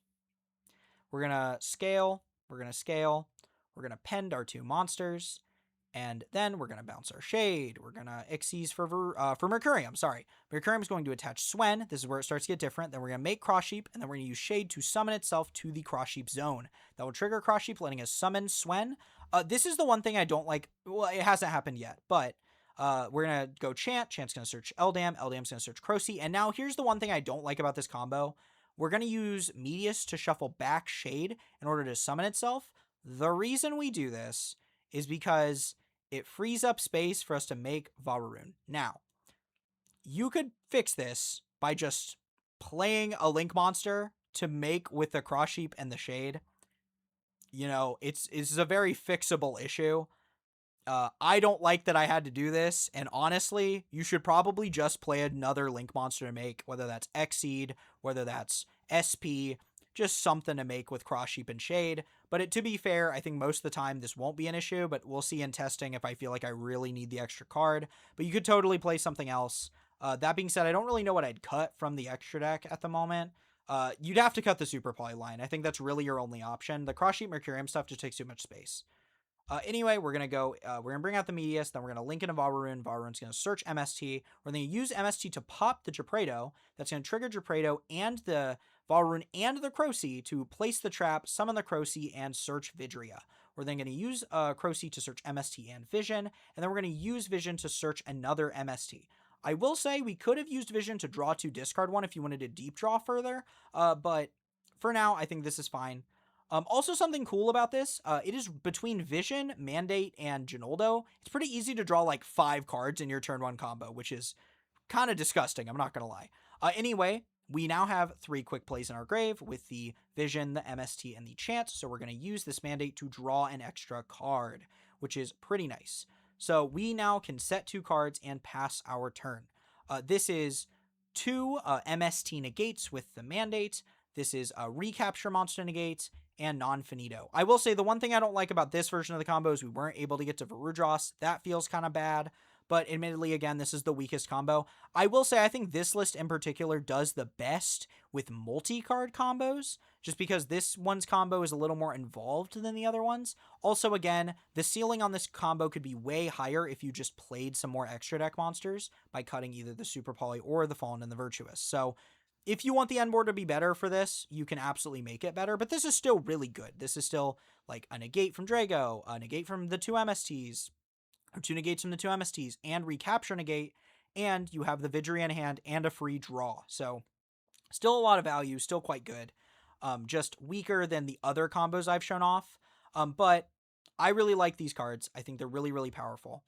We're going to scale. We're going to scale. We're going to pend our 2 monsters. And then we're going to bounce our Shade. We're going to Xyz for Mercurium. Sorry. Mercurium's going to attach Swen. This is where it starts to get different. Then we're going to make Cross Sheep. And then we're going to use Shade to summon itself to the Cross Sheep zone. That will trigger Cross Sheep, letting us summon Swen. This is the one thing I don't like. Well, it hasn't happened yet. But we're going to go Chant. Chant's going to search Eldam. Eldam's going to search Crocy. And now here's the one thing I don't like about this combo. We're going to use Medius to shuffle back Shade in order to summon itself. The reason we do this is because it frees up space for us to make Vararoon. Now, you could fix this by just playing a Link monster to make with the Cross Sheep and the Shade. You know, it's a very fixable issue. I don't like that I had to do this, and honestly, you should probably just play another Link monster to make, whether that's Xyz, whether that's SP, just something to make with Cross Sheep and Shade. But to be fair, I think most of the time this won't be an issue, but we'll see in testing if I feel like I really need the extra card. But you could totally play something else. That being said, I don't really know what I'd cut from the extra deck at the moment. You'd have to cut the Super Poly line. I think that's really your only option. The Cross Sheep Mercurium stuff just takes too much space. Anyway, we're going to go, we're going to bring out the Medius, then we're going to link into Vararoon. Vararoon's going to search MST. We're going to use MST to pop the Drupredo. That's going to trigger Drupredo and the Vararoon and the Crocy to place the trap, summon the Crocy, and search Vidria. We're then going to use Crocy to search MST and Vision, and then we're going to use Vision to search another MST. I will say we could have used Vision to draw 2, discard 1 if you wanted to deep draw further, but for now, I think this is fine. Also, something cool about this, it is between Vision, Mandate, and Ginoldo. It's pretty easy to draw like 5 cards in your turn 1 combo, which is kind of disgusting, I'm not going to lie. Anyway, we now have 3 quick plays in our grave with the Vision, the MST, and the Chant, so we're going to use this Mandate to draw an extra card, which is pretty nice. So we now can set 2 cards and pass our turn. This is 2 MST negates with the Mandate. This is a recapture monster negates and non-finito. I will say the one thing I don't like about this version of the combo is we weren't able to get to Varudros. That feels kind of bad, but admittedly, again, this is the weakest combo. I will say I think this list in particular does the best with multi-card combos, just because this one's combo is a little more involved than the other ones. Also, again, the ceiling on this combo could be way higher if you just played some more extra deck monsters by cutting either the Super Poly or the Fallen and the Virtuous. So if you want the end board to be better for this, you can absolutely make it better, but this is still really good. This is still like a negate from Drago, a negate from the 2 MSTs, or 2 negates from the 2 MSTs, and recapture negate, and you have the Vidria in hand and a free draw. So still a lot of value, still quite good. Just weaker than the other combos I've shown off, but I really like these cards. I think they're really, really powerful.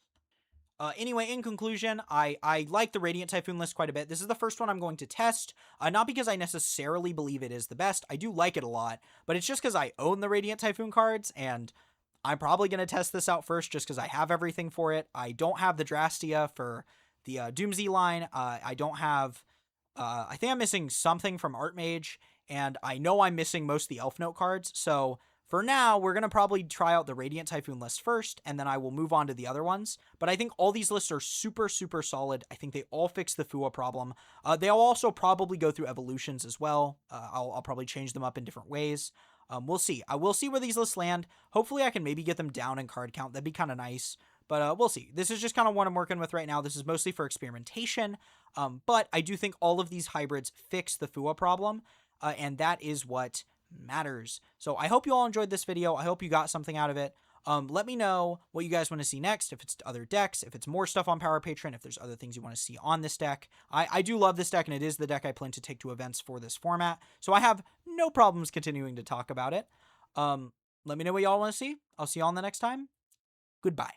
Anyway, in conclusion, I like the Radiant Typhoon list quite a bit. This is the first one I'm going to test, not because I necessarily believe it is the best. I do like it a lot, but it's just because I own the Radiant Typhoon cards, and I'm probably going to test this out first just because I have everything for it. I don't have the Drastia for the DoomZ line. I don't have... I think I'm missing something from Artmage, and I know I'm missing most of the Elfnote cards, so For now, we're going to probably try out the Radiant Typhoon list first, and then I will move on to the other ones. But I think all these lists are super, super solid. I think they all fix the Fua problem. They'll also probably go through evolutions as well. I'll probably change them up in different ways. We'll see. I will see where these lists land. Hopefully, I can maybe get them down in card count. That'd be kind of nice. But we'll see. This is just kind of what I'm working with right now. This is mostly for experimentation. But I do think all of these hybrids fix the Fua problem. And that is what matters. So I hope you all enjoyed this video. I hope you got something out of it. Let me know what you guys want to see next, if it's other decks, if it's more stuff on Power Patron, if there's other things you want to see on this deck. I do love this deck, and it is the deck I plan to take to events for this format, so I have no problems continuing to talk about it. Let me know what y'all want to see. I'll see y'all in the next time. Goodbye.